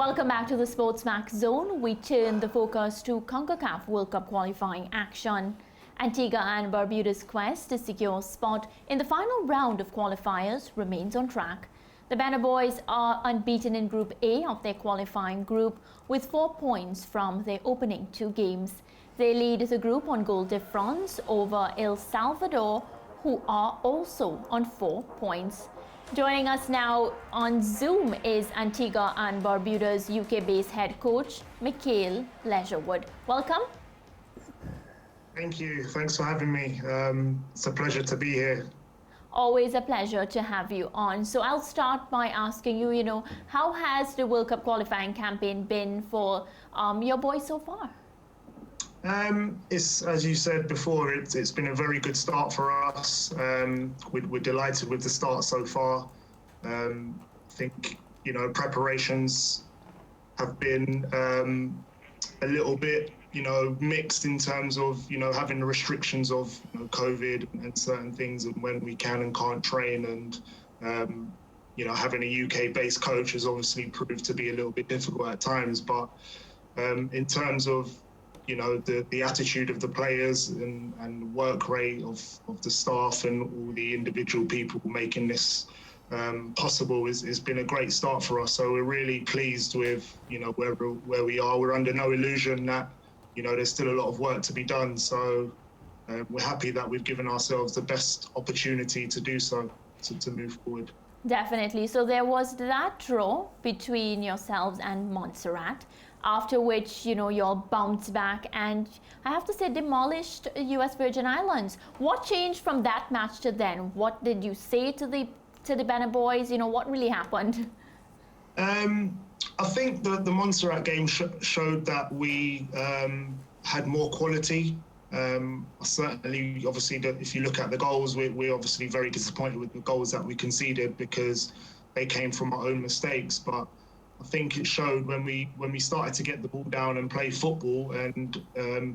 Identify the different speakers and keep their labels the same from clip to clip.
Speaker 1: Welcome back to the SportsMax Zone. We turn the focus to CONCACAF World Cup qualifying action. Antigua and Barbuda's quest to secure a spot in the final round of qualifiers remains on track. The Benna Boys are unbeaten in Group A of their qualifying group with 4 points from their opening 2 games. They lead the group on goal difference over El Salvador, who are also on 4 points. Joining us now on Zoom is Antigua and Barbuda's UK-based head coach, Mikhail Leisurewood. Welcome.
Speaker 2: Thank you. Thanks for having me. It's a pleasure to be here.
Speaker 1: Always a pleasure to have you on. So I'll start by asking you, how has the World Cup qualifying campaign been for your boys so far?
Speaker 2: It's, as you said before, it's been a very good start for us. We're delighted with the start so far. I think, preparations have been a little bit, mixed in terms of, having the restrictions of COVID and certain things and when we can and can't train. And, having a UK-based coach has obviously proved to be a little bit difficult at times. But in terms of, the attitude of the players and work rate of the staff and all the individual people making this possible has been a great start for us. So we're really pleased with, where we are. We're under no illusion that, there's still a lot of work to be done. So we're happy that we've given ourselves the best opportunity to do so, to move forward.
Speaker 1: Definitely. So there was that draw between yourselves and Montserrat, after which, you all bounced back and I have to say demolished US Virgin Islands. What changed from that match to then? What did you say to the Benna Boys? What really happened?
Speaker 2: I think the Montserrat game showed that we had more quality. Certainly, obviously, if you look at the goals, we're obviously very disappointed with the goals that we conceded because they came from our own mistakes. But I think it showed when we started to get the ball down and play football and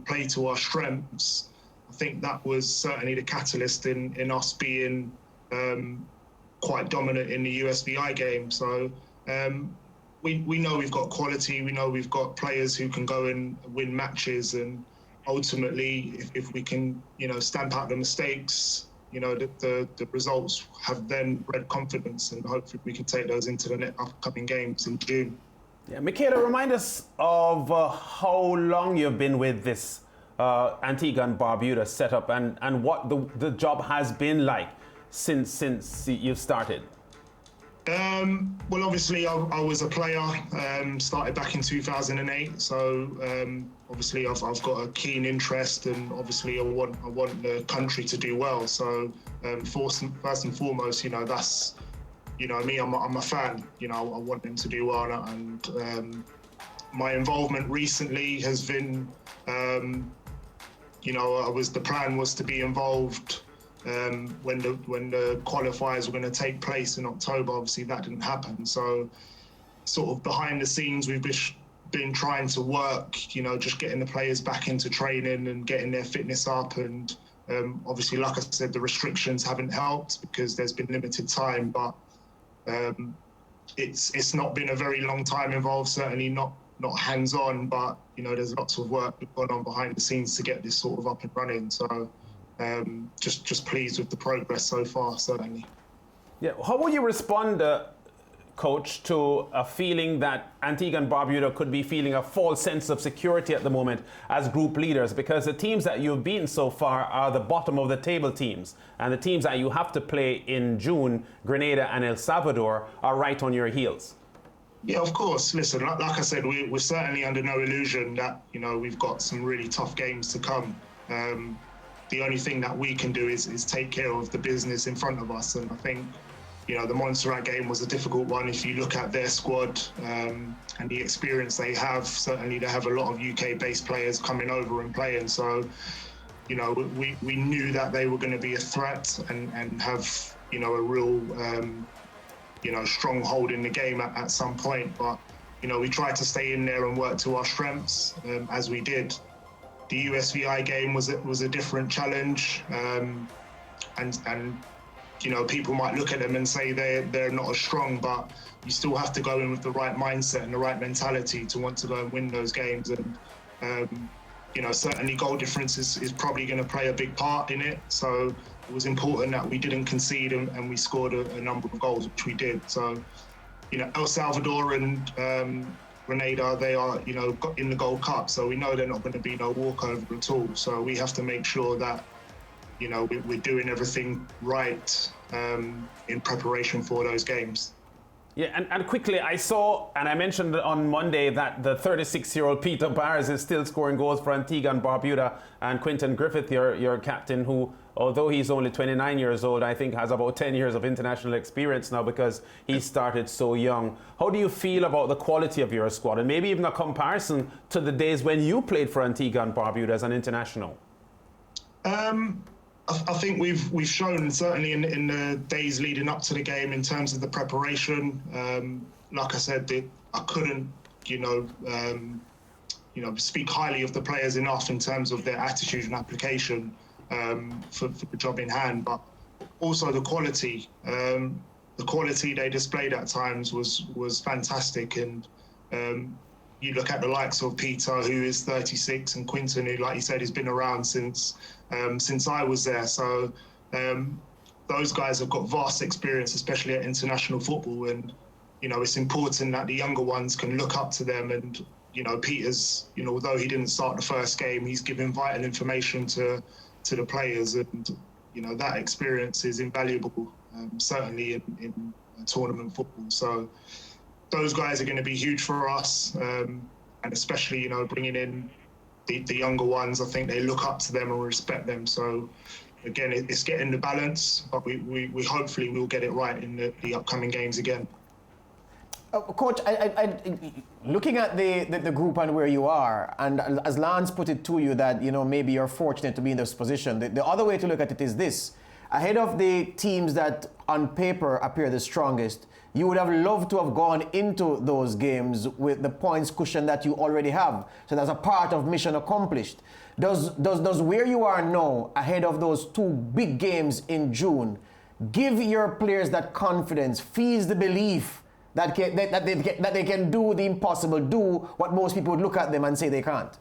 Speaker 2: play to our strengths. I think that was certainly the catalyst in us being quite dominant in the USVI game. So we know we've got quality. We know we've got players who can go and win matches. And ultimately, if we can, stamp out the mistakes, the results have then bred confidence, and hopefully we can take those into the upcoming games in June.
Speaker 3: Yeah, Michaela, remind us of how long you've been with this Antigua and Barbuda setup and what the job has been like since you've started.
Speaker 2: Well, obviously, I was a player, started back in 2008. So obviously, I've got a keen interest, and obviously, I want the country to do well. So first and foremost, that's me. I'm a fan. I want them to do well, and my involvement recently has been, the plan was to be involved. When the qualifiers were going to take place in October. Obviously that didn't happen. So sort of behind the scenes, we've been trying to work, just getting the players back into training and getting their fitness up. And obviously, like I said, the restrictions haven't helped because there's been limited time, but it's not been a very long time involved, certainly not hands-on, but there's lots of work going on behind the scenes to get this sort of up and running. So just pleased with the progress so far, certainly.
Speaker 3: Yeah, how would you respond, Coach, to a feeling that Antigua and Barbuda could be feeling a false sense of security at the moment as group leaders? Because the teams that you've beaten so far are the bottom of the table teams, and the teams that you have to play in June, Grenada and El Salvador, are right on your heels.
Speaker 2: Yeah, of course. Listen, like I said, we're certainly under no illusion that we've got some really tough games to come. The only thing that we can do is take care of the business in front of us. And I think, the Montserrat game was a difficult one. If you look at their squad and the experience they have, certainly they have a lot of UK-based players coming over and playing. So, we knew that they were going to be a threat and have, a real, strong hold in the game at some point. But, we tried to stay in there and work to our strengths as we did. The USVI game was a different challenge, and you know, people might look at them and say they're not as strong, but you still have to go in with the right mindset and the right mentality to want to go and win those games. And you know, certainly goal difference is probably going to play a big part in it. So it was important that we didn't concede and we scored a number of goals, which we did. So, you know, El Salvador and Grenada, they are, you know, in the Gold Cup. So we know they're not going to be no walkover at all. So we have to make sure that, you know, we're doing everything right in preparation for those games.
Speaker 3: Yeah, and quickly, I saw, and I mentioned on Monday that the 36-year-old Peter Barnes is still scoring goals for Antigua and Barbuda, and Quinton Griffith, your captain, who, although he's only 29 years old, I think has about 10 years of international experience now because he started so young. How do you feel about the quality of your squad, and maybe even a comparison to the days when you played for Antigua and Barbuda as an international?
Speaker 2: I think we've shown, certainly in the days leading up to the game, in terms of the preparation. Like I said, I couldn't, you know, speak highly of the players enough in terms of their attitude and application for the job in hand. But also the quality they displayed at times was fantastic. And you look at the likes of Peter, who is 36, and Quinton, who, like you said, has been around since I was there. So those guys have got vast experience, especially at international football. And, you know, it's important that the younger ones can look up to them. And, you know, Peter's, you know, although he didn't start the first game, he's giving vital information to the players. And, you know, that experience is invaluable, certainly in tournament football. So those guys are going to be huge for us, and especially, you know, bringing in the younger ones. I think they look up to them and respect them. So again, it's getting the balance, but we hopefully will get it right in the upcoming games again.
Speaker 4: Coach, I looking at the group and where you are, and as Lance put it to you, that, you know, maybe you're fortunate to be in this position. The other way to look at it is this: ahead of the teams that on paper appear the strongest, you would have loved to have gone into those games with the points cushion that you already have. So that's a part of mission accomplished. Does where you are now, ahead of those two big games in June, give your players that confidence, feeds the belief that they can do the impossible, do what most people would look at them and say they can't?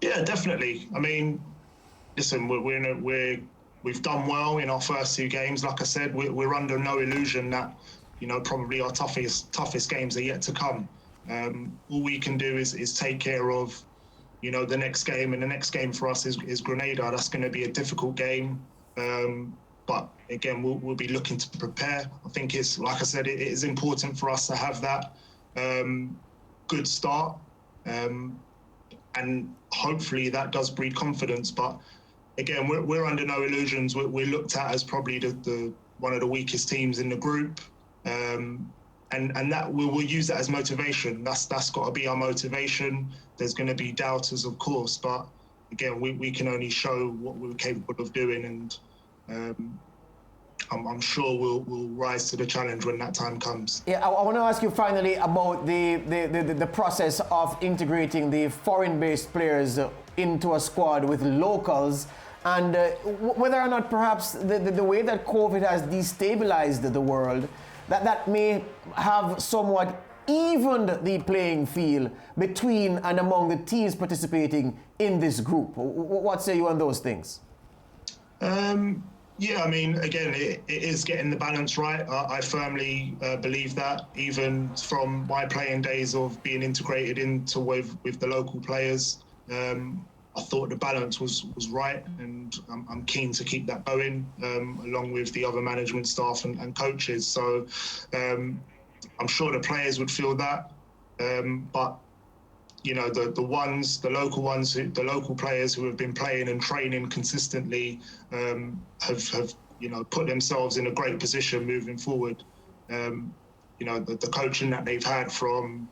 Speaker 2: Yeah, definitely. I mean, listen, we've done well in our first two games. Like I said, we're under no illusion that, you know, probably our toughest games are yet to come. All we can do is take care of, you know, the next game, and the next game for us is Grenada. That's going to be a difficult game, but again, we'll be looking to prepare. I think it's, like I said, it is important for us to have that good start, and hopefully that does breed confidence. But again, we're under no illusions. We're looked at as probably the one of the weakest teams in the group, and that we'll use that as motivation. That's got to be our motivation. There's going to be doubters, of course, but again, we can only show what we're capable of doing, and I'm sure we'll rise to the challenge when that time comes. Yeah,
Speaker 4: I want to ask you finally about the process of integrating the foreign-based players into a squad with locals, and whether or not perhaps the way that COVID has destabilized the world, that may have somewhat evened the playing field between and among the teams participating in this group. What say you on those things?
Speaker 2: Yeah, I mean, again, it is getting the balance right. I firmly believe that, even from my playing days of being integrated into with the local players. I thought the balance was right, and I'm keen to keep that going, along with the other management staff and coaches. So I'm sure the players would feel that, but you know, the local players who have been playing and training consistently have you know, put themselves in a great position moving forward. You know, the coaching that they've had from,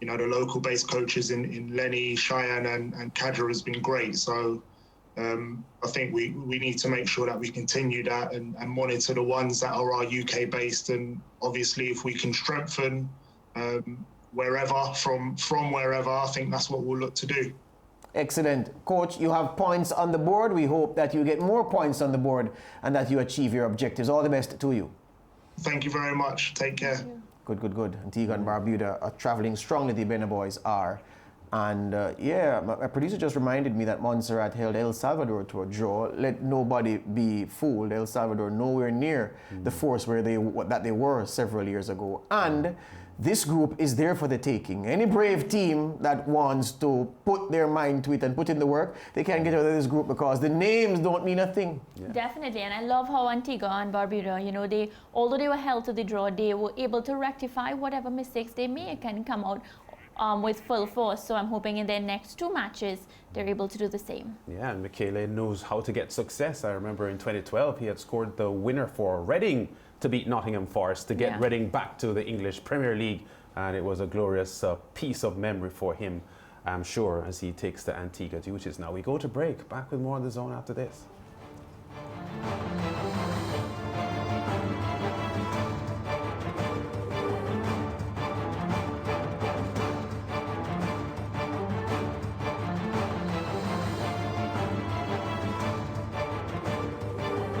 Speaker 2: you know, the local based coaches in Lenny, Cheyenne and Kadra has been great. So I think we need to make sure that we continue that and monitor the ones that are our UK based, and obviously if we can strengthen wherever, from wherever, I think that's what we'll look to do.
Speaker 4: Excellent. Coach, you have points on the board. We hope that you get more points on the board and that you achieve your objectives. All the best to you.
Speaker 2: Thank you very much. Take care.
Speaker 4: Good, good, good. Antigua and Barbuda are traveling strongly, the Benna Boys are. And yeah, my producer just reminded me that Montserrat held El Salvador to a draw. Let nobody be fooled. El Salvador nowhere near the force that they were several years ago. And this group is there for the taking. Any brave team that wants to put their mind to it and put in the work, they can get out of this group because the names don't mean a thing.
Speaker 1: Yeah. Definitely, and I love how Antigua and Barbuda, you know, although they were held to the draw, they were able to rectify whatever mistakes they make and come out with full force. So I'm hoping in their next 2 matches, they're able to do the same.
Speaker 3: Yeah, and Michele knows how to get success. I remember in 2012, he had scored the winner for Reading to beat Nottingham Forest to get Reading back to the English Premier League. And it was a glorious piece of memory for him, I'm sure, as he takes the Antigua duties. Now we go to break. Back with more on The Zone after this.